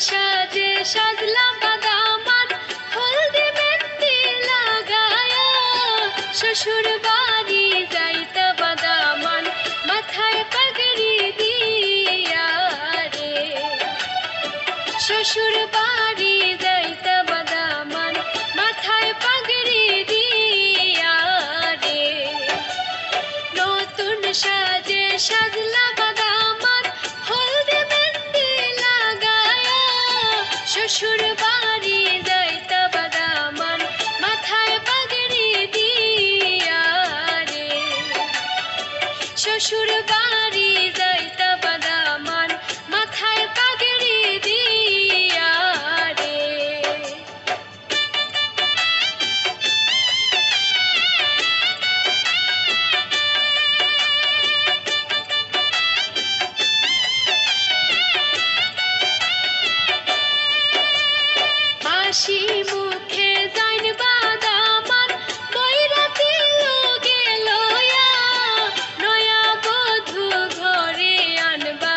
সাজে সাজলা বাদামান হলদি মেহেন্দি লাগায়া শ্বশুর বাড়ি যাইতা বাদামান মাথায় পাগড়ি দিয়া রে শ্বশুর বাড়ি যাইতা বাদামান মাথায় পাগড়ি দিয়া রে নতুন সাজে সাজলা বাদামান হলদি মেহেন্দি লাগায়া শ্বশুর বাড়ি যাইতা বাদামান মাথায় পাগড়ি দিয়া রে শ্বশুর বাড়ি যাইতা বাদামান মাথায় পাগড়ি দিয়া রে হাসি মুখে যাইন বাদামান বৈরাতি লোকে লয়া নয়া বধূ ঘরে আনবা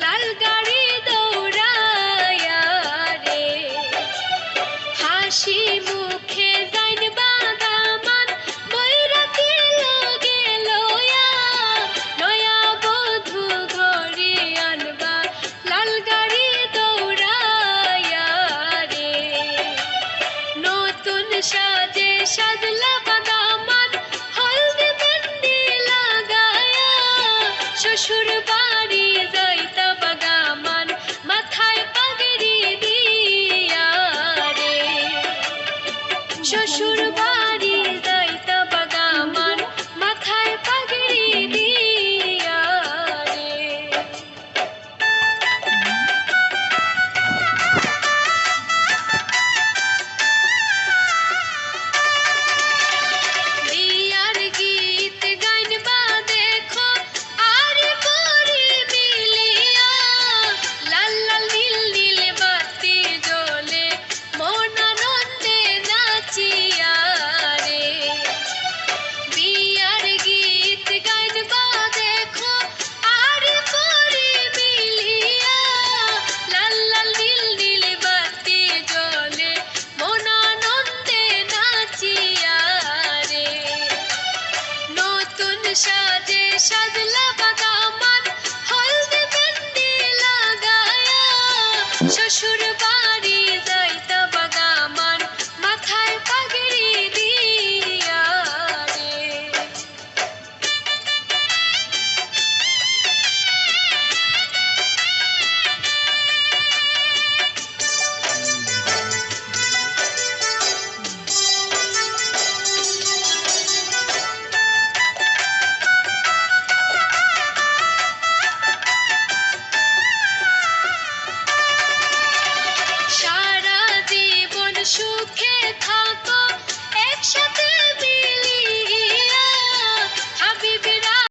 লাল গাড়ি দৌড়ায়া রে হাসি মুখে যাইন বাদামান বৈরাতি লোকে লয়া নয়া বধূ ঘরে আনবা লাল গাড়ি দৌড়ায়া রে নতুন সাজে সাজলা বাদামান হলদি মেহেন্দি লাগায়া শ্বশুর বাড়ি